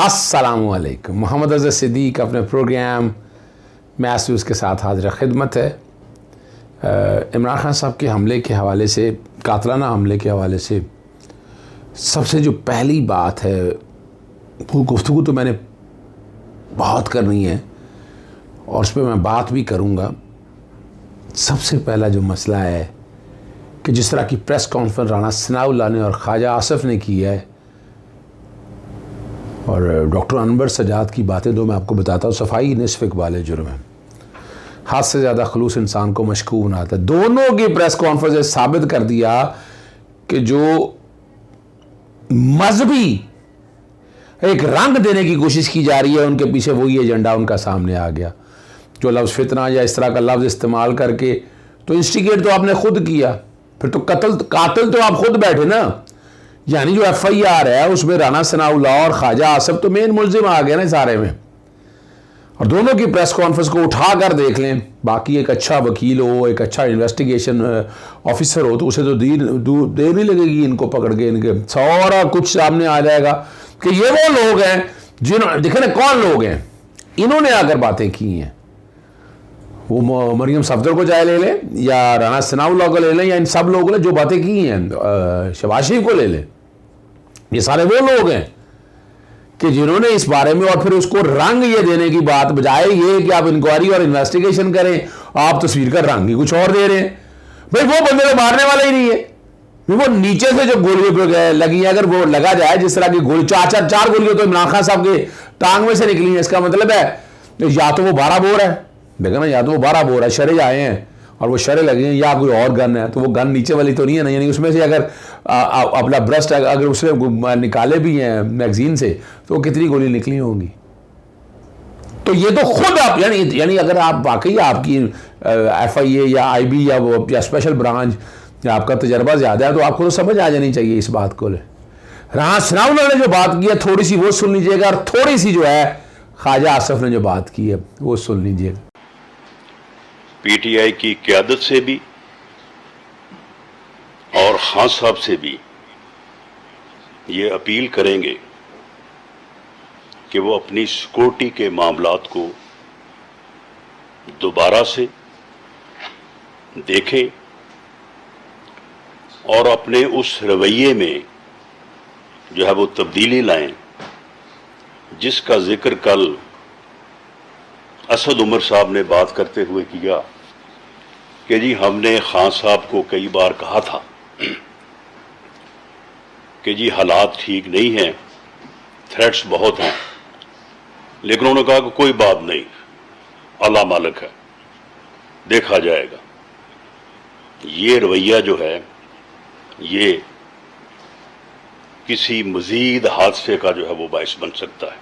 अस्सलामुअलैकुम। मोहम्मद अज़हर सिद्दीक अपने प्रोग्राम मैसूस के साथ हाजिर खिदमत है। इमरान खान साहब के हमले के हवाले से, कातलाना हमले के हवाले से सबसे जो पहली बात है वो गुफ्तगू तो मैंने बहुत करनी है और उस पर मैं बात भी करूँगा। सबसे पहला जो मसला है कि जिस तरह की प्रेस कॉन्फ्रेंस राना सनाउल्लाह ने और ख्वाजा आसिफ ने की है और डॉक्टर अनवर सजाद की बातें दो मैं आपको बताता हूँ। सफाई निस्फ़ इक़बाल जुर्म है, हाथ से ज़्यादा खलूस इंसान को मशकूक बनाता है। दोनों की प्रेस कॉन्फ्रेंस ने साबित कर दिया कि जो मजहबी एक रंग देने की कोशिश की जा रही है उनके पीछे वही एजेंडा उनका सामने आ गया। जो लफ्ज़ फितना या इस तरह का लफ्ज़ इस्तेमाल करके तो इंस्टिगेट तो आपने खुद किया, फिर तो कातिल तो आप खुद बैठे ना। यानी जो FIR है उसमें राना सनाउल्लाह और ख्वाजा आसिफ तो मेन मुल्जिम आ गए ना सारे में। और दोनों की प्रेस कॉन्फ्रेंस को उठा कर देख लें, बाकी एक अच्छा वकील हो, एक अच्छा इन्वेस्टिगेशन ऑफिसर हो तो उसे तो देर नहीं लगेगी इनको पकड़ के, इनके सारा कुछ सामने आ जाएगा कि ये वो लोग हैं जिन्होंने, देखे ना कौन लोग हैं, इन्होंने आकर बातें की हैं। वो मरियम सफदर को चाहे ले लें या राना सनाउल्लाह को ले लें या इन सब लोगों ने जो बातें की हैं, शहबाज शरीफ को ले लें, ये सारे वो लोग हैं कि जिन्होंने इस बारे में और फिर उसको रंग ये देने की बात, बजाय ये कि आप इंक्वायरी और इन्वेस्टिगेशन करें, आप तस्वीर का रंग ही कुछ और दे रहे हैं। भाई वो बंदे तो मारने वाला ही नहीं है, वो नीचे से जो गोली लगी है, अगर वो लगा जाए जिस तरह की गोली, चार गोलियां तो इमरान खान साहब के टांग में से निकली है, इसका मतलब है या तो वो 12 बोर है, देखा ना, या तो वो 12 बोर है, शरे आए हैं और वो शरे लगे हैं, या कोई और गन है। तो वो गन नीचे वाली तो नहीं है ना, यानी उसमें से अगर अपना ब्रस्ट अगर उसने निकाले भी हैं मैगजीन से तो कितनी गोली निकली होंगी। तो ये तो खुद आप यानी अगर आप वाकई आपकी FIA या IB या स्पेशल ब्रांच या आपका तजर्बा ज़्यादा है तो आपको तो समझ आ जानी चाहिए इस बात को। राना सनाउल्लाह ने जो बात की है थोड़ी सी वो सुन लीजिएगा और थोड़ी सी जो है ख्वाजा आसिफ ने जो बात की है वो सुन लीजिएगा। PTI की क़यादत से भी और खान साहब से भी ये अपील करेंगे कि वो अपनी सिक्योरिटी के मामलात को दोबारा से देखें और अपने उस रवैये में जो है वो तब्दीली लाएं जिसका जिक्र कल असद उमर साहब ने बात करते हुए किया कि जी हमने खान साहब को कई बार कहा था कि जी हालात ठीक नहीं हैं, थ्रेट्स बहुत हैं, लेकिन उन्होंने कहा कि कोई बात नहीं, अल्लाह मालिक है, देखा जाएगा। ये रवैया जो है ये किसी मजीद हादसे का जो है वो बाइस बन सकता है।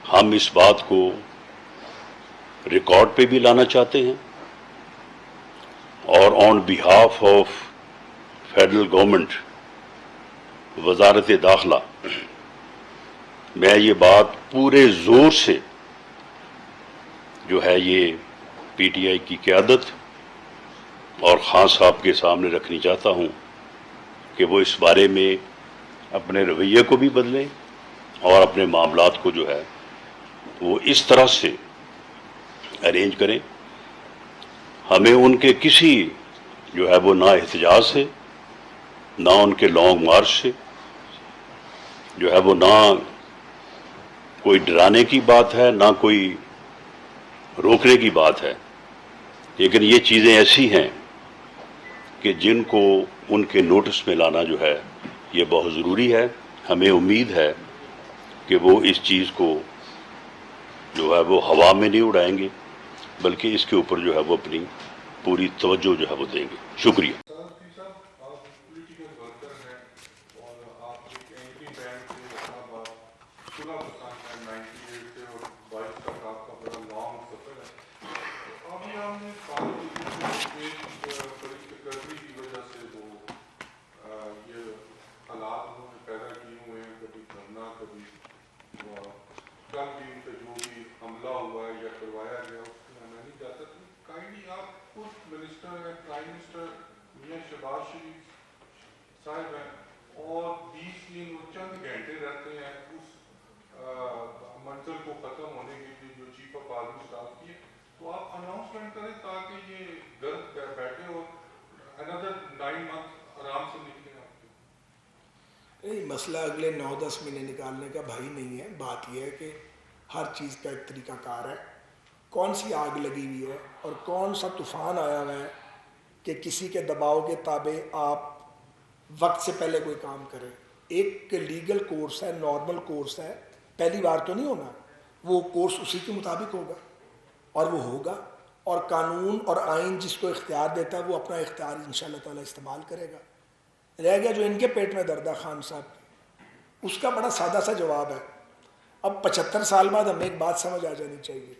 हम इस बात को रिकॉर्ड पे भी लाना चाहते हैं और on behalf of federal government, वजारत दाखिला, मैं ये बात पूरे जोर से जो है ये PTI की क़यादत और खान साहब के सामने रखनी चाहता हूँ कि वो इस बारे में अपने रवैये को भी बदलें और अपने मामलात को जो है वो इस तरह से अरेंज करें। हमें उनके किसी जो है वो ना एहतजाज से, ना उनके लॉन्ग मार्च से जो है वो ना कोई डराने की बात है, ना कोई रोकने की बात है, लेकिन ये चीज़ें ऐसी हैं कि जिनको उनके नोटिस में लाना जो है ये बहुत ज़रूरी है। हमें उम्मीद है कि वो इस चीज़ को जो है वो हवा में नहीं उड़ाएंगे, बल्कि इसके ऊपर जो है वो अपनी पूरी तवज्जो जो है वो देंगे। शुक्रिया। कल भी उनसे जो भी हमला हुआ है या करवाया गया उसमें मैं नहीं चाहता था। काइंडली आप खुद मिनिस्टर हैं, प्राइम मिनिस्टर मियां शहबाज शरीफ साहब हैं, और 20 दिन वो चंद घंटे रहते हैं उस मंजिल को ख़त्म होने के लिए जो चीफ ऑफ आर्मी स्टाफ की है, तो आप अनाउंसमेंट करें ताकि ये गर्द बैठे और अनदर 9 मंथ आराम से निकले आपके। नहीं, मसला अगले 9-10 महीने निकालने का भाई नहीं है। बात यह है कि हर चीज़ का एक तरीकाकार है। कौन सी आग लगी हुई है और कौन सा तूफ़ान आया हुआ है कि किसी के दबाव के ताबे आप वक्त से पहले कोई काम करें। एक लीगल कोर्स है, नॉर्मल कोर्स है, पहली बार तो नहीं होना, वो कोर्स उसी के मुताबिक होगा और वो होगा, और कानून और आइन जिसको इख्तियार देता है वो अपना इख्तियार इंशाअल्लाह ताला इस्तेमाल करेगा। रह गया जो इनके पेट में दर्द है खान साहब, उसका बड़ा सादा सा जवाब है। अब 75 साल बाद हमें एक बात समझ आ जानी चाहिए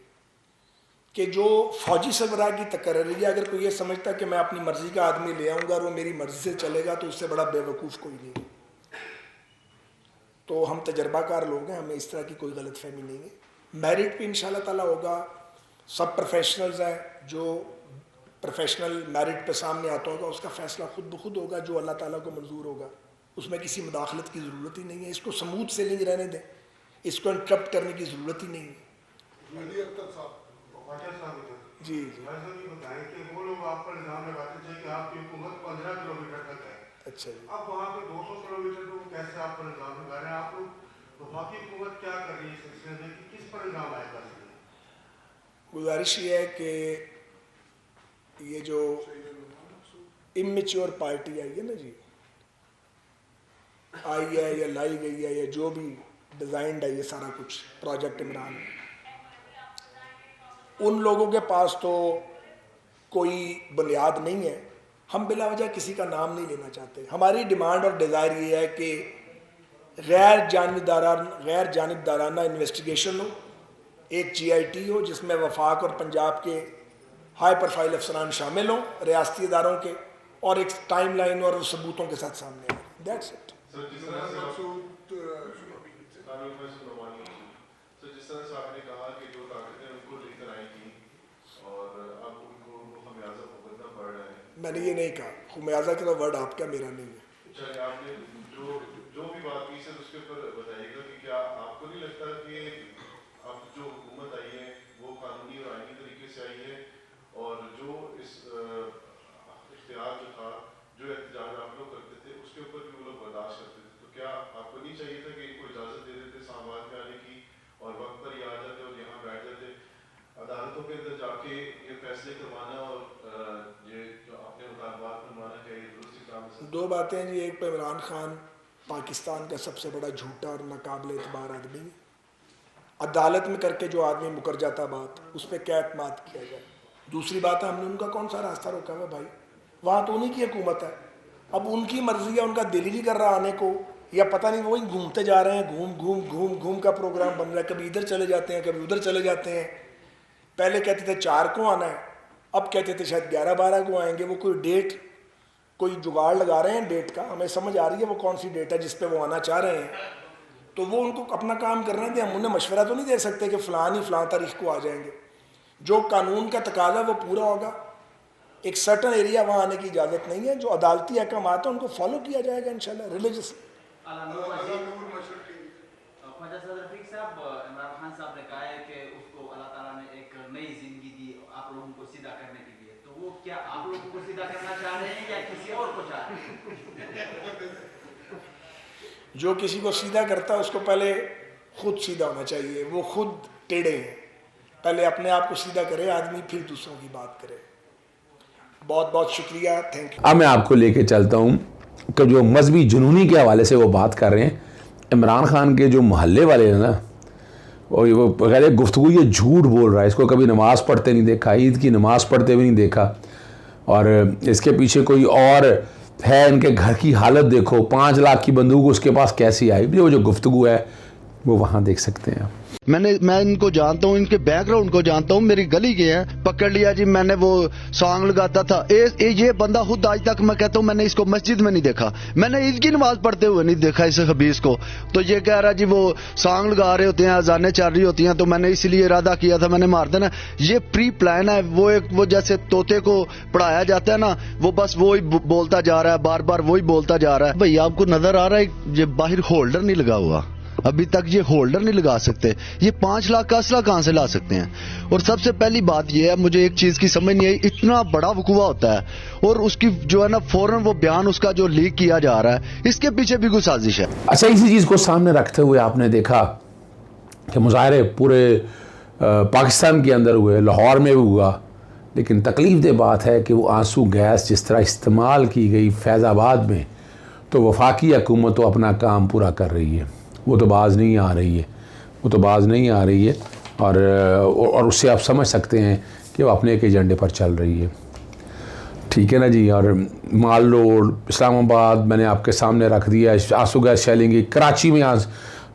कि जो फौजी सरबराह की तकर्री, अगर कोई ये समझता कि मैं अपनी मर्ज़ी का आदमी ले आऊँगा और वो मेरी मर्ज़ी से चलेगा तो उससे बड़ा बेवकूफ़ कोई नहीं है। तो हम तजर्बाकार लोग हैं, हमें इस तरह की कोई गलत फहमी नहीं है। मेरिट भी इंशाअल्लाह ताला होगा। सब प्रोफेशनल्स हैं, जो प्रोफेशनल मेरिट पे सामने आता होगा उसका फ़ैसला खुद ब खुद होगा, जो अल्लाह ताला को मंजूर होगा। उसमें किसी मुदाखलत की ज़रूरत ही नहीं है। इसको स्मूथ सेलिंग रहने दें, इसको इंटरप्ट करने की ज़रूरत ही नहीं है। जी जी, बताएं कि वो लोग आप पर इल्जाम लगाते थे कि आपकी हुकूमत 15 किलोमीटर तक है। अच्छा जी। अब वहाँ पे 200 किलोमीटर तो कैसे आप पर इल्जाम लगा रहे हैं? आप लोग वफाकी हुकूमत क्या कर रही है इस सिलसिले में कि किस पर इल्जाम आएगा? गुजारिश ये है कि ये जो इमेच्योर पार्टी आई है ना जी, आई है या लाई गई है या जो भी डिज़ाइंड है ये सारा कुछ प्रोजेक्ट इमरान, उन लोगों के पास तो कोई बुनियाद नहीं है। हम बिला वजह किसी का नाम नहीं लेना चाहते। हमारी डिमांड और डिज़ायर ये है कि गैर जानिबदाराना इन्वेस्टिगेशन हो, एक GIT हो जिसमें वफाक और पंजाब के हाई प्रोफाइल अफसरान शामिल हों, रियासती इदारों के, और एक टाइम लाइन और सबूतों के साथ सामने आए। That's it. जिस तरह से आपने कहा कि जो ताकतें उनको लेकर आई थी और अब उनको खमियाजा भुगतना पड़ रहा है। मैंने ये नहीं कहा, खुमियाजा का वर्ड आपका, मेरा नहीं है। चलिए, आपने जो भी बात की सर उसके ऊपर बताइएगा कि क्या आपको नहीं लगता कि अब जो हुकूमत आई है वो कानूनी और आईनी तरीके से आई है, और जो इस इख्तियार जो था, जो एहतजाज आप लोग करते थे उसके ऊपर भी वो लोग बर्दाश्त करते थे, तो क्या आपको नहीं चाहिए था कि इनको इजाज़त दे देते इस्लामाबाद में आने की और वक्त पर ही आ जाते और यहाँ बैठ जाते? अदालतों के अंदर जाके ये फैसले करवाना और ये जो अपने मुतालबात मनवाना, क्या ये दुरुस्त काम है? दो बातें जी। एक पे इमरान खान पाकिस्तान का सबसे बड़ा झूठा और नाकाबिल एतबार आदमी है। अदालत में करके जो आदमी मुकर जाता बात, उस पर क्या एतमाद किया जाए। दूसरी बात है, हमने उनका कौन सा रास्ता रोका हुआ भाई? वहाँ तो उन्हीं की हुकूमत है। अब उनकी मर्जी है, उनका दिल ही नहीं कर रहा आने को, या पता नहीं वही घूमते जा रहे हैं, घूम का प्रोग्राम बन रहा है। कभी इधर चले जाते हैं, कभी उधर चले जाते हैं। पहले कहते थे 4 को आना है, अब कहते थे शायद 11-12 को आएंगे। वो कोई डेट, कोई जुगाड़ लगा रहे हैं डेट का। हमें समझ आ रही है वो कौन सी डेट है जिस पे वो आना चाह रहे हैं, तो वो उनको अपना काम करने दें। हम उन्हें मशवरा तो नहीं दे सकते कि फ़लाँ तारीख को आ जाएंगे। जो कानून का तकाजा वो पूरा होगा। एक सर्टन एरिया वहाँ आने की इजाज़त नहीं है। जो अदालती अहकाम है उनको फॉलो किया जाएगा इंशाल्लाह रिलीजियस। इमरान खान साहब ने कहा है कि उसको अल्लाह ताला ने एक नई जिंदगी दी आप लोगों को सीधा करने के लिए, तो वो क्या आप लोगों को सीधा करना चाह रहे हैं या किसी और को चाह रहे हैं? जो किसी को सीधा करता है उसको पहले खुद सीधा होना चाहिए। वो खुद टेढ़े हैं, पहले अपने आप को सीधा करे आदमी, फिर दूसरों की बात करे। बहुत बहुत शुक्रिया, थैंक यू। अब मैं आपको लेके चलता हूँ कि जो मजहबी जुनूनी के हवाले से वो बात कर रहे हैं, इमरान खान के जो मोहल्ले वाले हैं ना, वो पहले गुफ्तगू ये झूठ बोल रहा है। इसको कभी नमाज़ पढ़ते नहीं देखा, ईद की नमाज़ पढ़ते भी नहीं देखा, और इसके पीछे कोई और है। इनके घर की हालत देखो, 5 लाख की बंदूक उसके पास कैसी आई। वो जो गुफ्तगू है वो वहाँ देख सकते हैं। मैं इनको जानता हूँ, इनके बैकग्राउंड को जानता हूँ, मेरी गली के हैं। पकड़ लिया जी, मैंने वो सॉन्ग लगाता था। ये बंदा खुद आज तक मैं कहता हूँ मैंने इसको मस्जिद में नहीं देखा, मैंने ईद की नमाज पढ़ते हुए नहीं देखा इस हबीस को। तो ये कह रहा जी वो सॉन्ग लगा रहे होते हैं, अजानें चल रही होती हैं, तो मैंने इसलिए इरादा किया था मैंने मार देना। ये प्री प्लान है। वो जैसे तोते को पढ़ाया जाता है ना, वो बस वो ही बोलता जा रहा है, बार बार वही बोलता जा रहा है। भाई आपको नजर आ रहा है ये बाहर होल्डर नहीं लगा हुआ, अभी तक ये होल्डर नहीं लगा सकते। ये 5 लाख का असला कहां से ला सकते हैं? और सबसे पहली बात ये है, मुझे एक चीज की समझ नहीं आई, इतना बड़ा वकूआ होता है और उसकी जो है ना फौरन वो बयान उसका जो लीक किया जा रहा है, इसके पीछे भी कोई साजिश है। अच्छा, इसी चीज़ को सामने रखते हुए आपने देखा कि मुजाहरे पूरे पाकिस्तान के अंदर हुए, लाहौर में भी हुआ, लेकिन तकलीफ दे बात है कि वो आंसू गैस जिस तरह इस्तेमाल की गई फैज़ाबाद में, तो वफाकी हुकूमत तो अपना काम पूरा कर रही है, वो तो बाज़ नहीं आ रही है, वो तो बाज़ नहीं आ रही है। और उससे आप समझ सकते हैं कि वो अपने एक एजेंडे पर चल रही है। ठीक है ना जी। और माल रोड, इस्लामाबाद मैंने आपके सामने रख दिया, आंसू गैस शेलिंग की कराची में आज,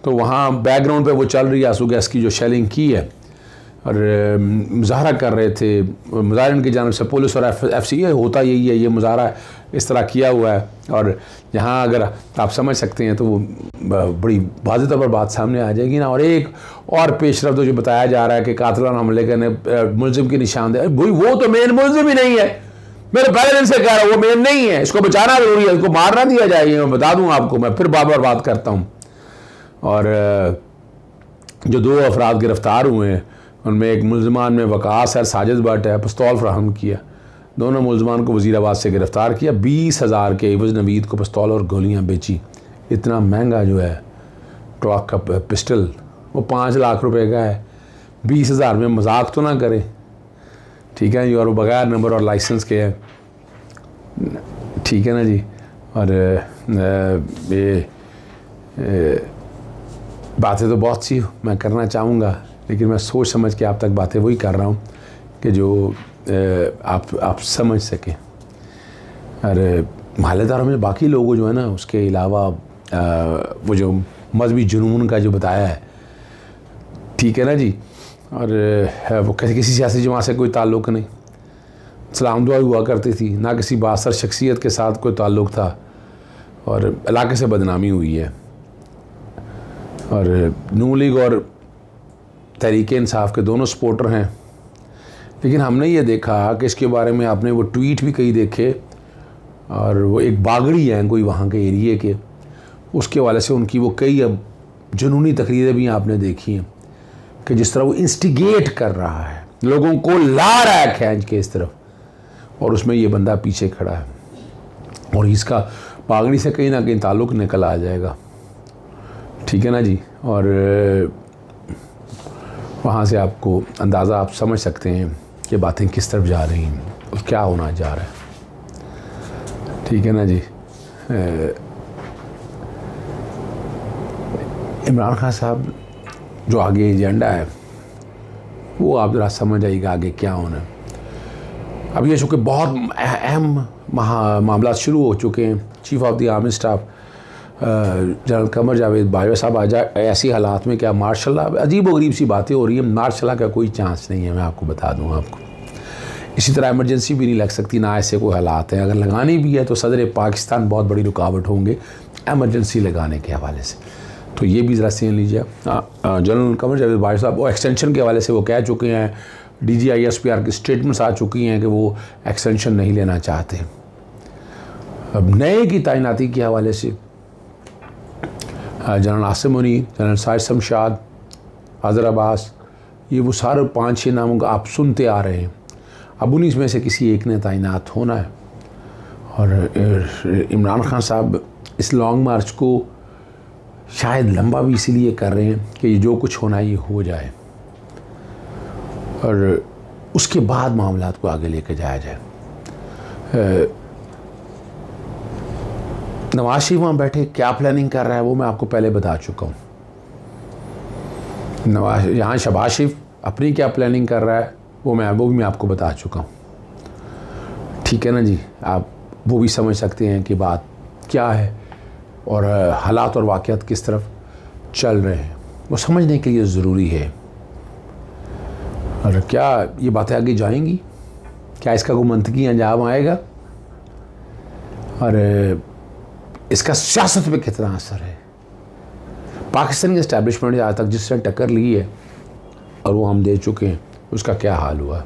तो वहाँ बैकग्राउंड पे वो चल रही है आंसू गैस की जो शेलिंग की है। और मुजाहरा कर रहे थे, मुजाहिरीन की जानिब से पुलिस और FCA होता यही है, ये मुजाहरा इस तरह किया हुआ है। और यहाँ अगर आप समझ सकते हैं तो वो बड़ी वाज़ेह तौर पर बात सामने आ जाएगी ना। और एक और पेशरफ्त जो बताया जा रहा है कि कातिलाना हमले करने मुलजिम की निशानदेही, वो तो मेन मुलजिम ही नहीं है, मेरे पहले दिन से कह रहा हूँ वो मेन नहीं है, इसको बचाना जरूरी है, इसको मारना दिया जाएगी। मैं बता दूँ आपको, मैं फिर बार बार बात करता हूँ। और जो 2 अफराद गिरफ्तार हुए हैं उनमें एक मुलजमान में वकास है, साजिद भट्ट है, पिस्तौल फ्राहम किया। दोनों मुलजमान को वज़ीराबाद से गिरफ़्तार किया, 20,000 के एवज़ नवीद को पिस्तौल और गोलियां बेची। इतना महंगा जो है ट्रक का पिस्टल वो 5 लाख रुपए का है, 20,000 में मजाक तो ना करें। ठीक है जी। और वो बगैर नंबर और लाइसेंस के है। ठीक है ना जी। और ये बातें तो बहुत सी मैं करना चाहूँगा, लेकिन मैं सोच समझ के आप तक बातें वही कर रहा हूँ कि जो आप समझ सकें। और महल्लेदारों में बाकी लोगों जो है ना, उसके अलावा वो जो मजहबी जुनून का जो बताया है, ठीक है ना जी। और वो किसी सियासी जमात से कोई ताल्लुक़ नहीं, सलाम दुआ हुआ करती थी, ना किसी बासर शख्सियत के साथ कोई ताल्लुक़ था, और इलाके से बदनामी हुई है। और नून लीग और तहरीक इंसाफ के दोनों सपोर्टर हैं, लेकिन हमने ये देखा कि इसके बारे में आपने वो ट्वीट भी कई देखे, और वो एक बागड़ी हैं कोई वहाँ के एरिए के, उसके वाले से उनकी वो कई अब जुनूनी तकरीरें भी आपने देखी हैं कि जिस तरह वो इंस्टिगेट कर रहा है, लोगों को ला रहा है खींच के इस तरफ, और उसमें ये बंदा पीछे खड़ा है। और इसका बागड़ी से कहीं ना कहीं ताल्लुक़ निकल आ जाएगा। ठीक है ना जी। और वहाँ से आपको अंदाज़ा आप समझ सकते हैं कि बातें किस तरफ जा रही हैं और क्या होना जा रहा है। ठीक है ना जी। इमरान खान साहब जो आगे एजेंडा है वो आप ज़रा समझ आइएगा आगे क्या होना है। अब ये चूँकि बहुत अहम मामला शुरू हो चुके हैं, chief of the army staff general Qamar Javed Bajwa साहब आ जाए ऐसी हालात में, क्या मार्शल अजीब व गरीब सी बातें हो रही हैं, मार्शल का कोई चांस नहीं है, मैं आपको बता दूँ आपको। इसी तरह इमरजेंसी भी नहीं लग सकती, ना ऐसे कोई हालात हैं, अगर लगानी भी है तो सदर पाकिस्तान बहुत बड़ी रुकावट होंगे एमरजेंसी लगाने के हवाले से। तो ये भी ज़रा सीन लीजिए। जनरल कमर जावेद बाजवा साहब वो एक्सटेंशन के हवाले से वो कह चुके हैं, DGI SPR की स्टेटमेंट्स आ चुकी हैं कि वो एक्सटेंशन नहीं लेना चाहते। अब नए की तैनाती के हवाले से जनरल आसिम मुनीर, जनरल साहिर शमशाद, अज़हर अब्बास, ये वो सारे 5-6 नामों का आप सुनते आ रहे हैं। अब उन्हीं में से किसी एक ने तैनात होना है। और इमरान खान साहब इस लॉन्ग मार्च को शायद लंबा भी इसीलिए कर रहे हैं कि जो कुछ होना ये हो जाए और उसके बाद मामलात को आगे लेकर जाया जाए। नवाज शरीफ वहाँ बैठे क्या प्लानिंग कर रहा है वो मैं आपको पहले बता चुका हूँ। यहाँ शहबाज शरीफ अपनी क्या प्लानिंग कर रहा है वो भी मैं आपको बता चुका हूँ। ठीक है ना जी। आप वो भी समझ सकते हैं कि बात क्या है और हालात और वाक़यात किस तरफ चल रहे हैं। वो समझने के लिए ज़रूरी है। और क्या ये बातें आगे जाएंगी? क्या इसका कोई मंतकी अंजाम आएगा? और इसका सियासत पे कितना असर है? पाकिस्तान की इस्टेब्लिशमेंट आज तक जिसने टक्कर ली है और वो हम दे चुके हैं, उसका क्या हाल हुआ,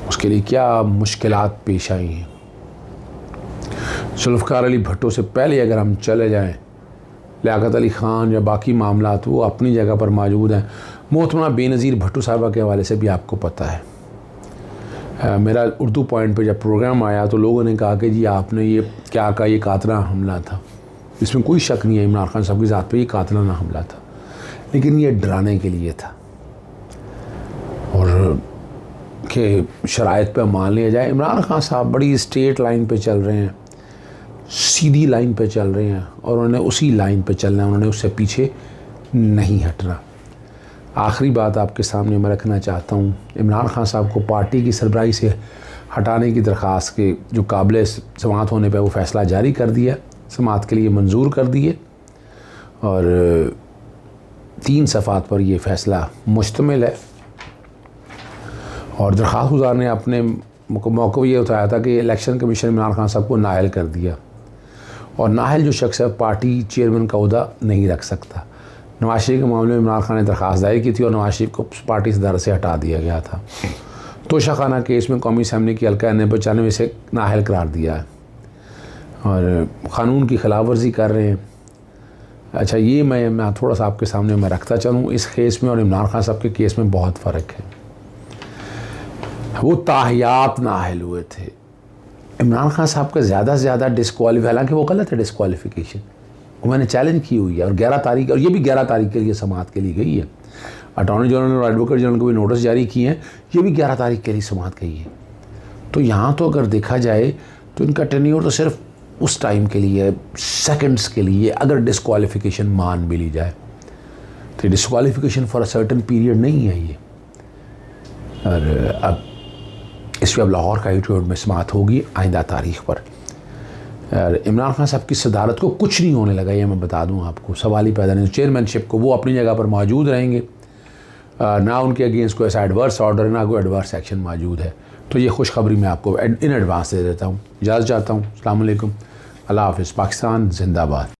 उसके लिए क्या मुश्किलात पेश आई हैं। जुल्फ़िकार अली भुट्टो से पहले अगर हम चले जाएं, लियाकत अली ख़ान या बाकी मामलात वो अपनी जगह पर मौजूद हैं। मोहतरमा बेनज़ीर भुट्टो साहबा के हवाले से भी आपको पता है। मेरा उर्दू पॉइंट पे जब प्रोग्राम आया तो लोगों ने कहा कि जी आपने ये क्या कहा, ये कातलाना हमला था। इसमें कोई शक नहीं है इमरान खान साहब की ज़ात पे ये कातलाना हमला था, लेकिन ये डराने के लिए था और कि शराइत पे मान लिया जाए। इमरान खान साहब बड़ी स्ट्रेट लाइन पे चल रहे हैं, सीधी लाइन पे चल रहे हैं और उन्होंने उसी लाइन पे चलना है, उन्होंने उससे पीछे नहीं हटना। आखिरी बात आपके सामने मैं रखना चाहता हूँ, इमरान खान साहब को पार्टी की सरबराही से हटाने की दरख्वास्त के जो काबिल समाअत होने पे वो फ़ैसला जारी कर दिया, समाअत के लिए मंजूर कर दिए और 3 सफ़ात पर ये फ़ैसला मुश्तमिल है। और दरख्वास्त गुज़ार ने अपने मौक़िफ़ ये उठाया था कि इलेक्शन कमीशन इमरान खान साहब को नाअहल कर दिया और नाअहल जो शख्स है पार्टी चेयरमैन का ओहदा नहीं रख सकता। नवाज शरीफ के मामले में इमरान खान ने दरख्वास्त दायर की थी और नवाज शरीफ को पार्टी सदर से हटा दिया गया था। तोशाखाना केस में कौमी असम्बली की हल्का NA-95 से नाअहल करार दिया है और क़ानून की खिलाफ वर्जी कर रहे हैं। अच्छा, ये मैं थोड़ा सा आपके सामने मैं रखता चलूँ, इस केस में और इमरान खान साहब के केस में बहुत फ़र्क है। वो ताहियात नाअहल हुए थे। इमरान खान साहब का ज़्यादा से ज़्यादा डिस्क्वालीफाई, हालांकि वो गलत है डिस्क्वालिफिकेशन, वो मैंने चैलेंज की हुई है और 11 तारीख, और ये भी 11 तारीख के लिए समाअत के लिए गई है। अटॉर्नी जनरल और एडवोकेट जनरल को भी नोटिस जारी किए हैं, ये भी 11 तारीख के लिए समाअत गई है। तो यहाँ तो अगर देखा जाए तो इनका टेन्योर तो सिर्फ उस टाइम के लिए, सेकंड्स के लिए, अगर डिस्क्वालिफिकेशन मान भी ली जाए तो disqualification for a certain period नहीं है ये। और अब इस पर अब लाहौर हाई कोर्ट में समाअत होगी आइंदा तारीख पर। और इमरान खान साहब की सदारत को कुछ नहीं होने लगा, ये मैं बता दूं आपको, सवाल ही पैदा नहीं। चेयरमैनशिप को वो अपनी जगह पर मौजूद रहेंगे, ना उनके अगेंस्ट कोई ऐसा एडवर्स ऑर्डर, ना कोई एडवर्स एक्शन मौजूद है। तो ये खुशखबरी मैं आपको इन एडवांस दे देता हूँ। इजाज़त चाहता हूँ। अस्सलाम वालेकुम, अल्लाह हाफ़िज़। पाकिस्तान जिंदाबाद।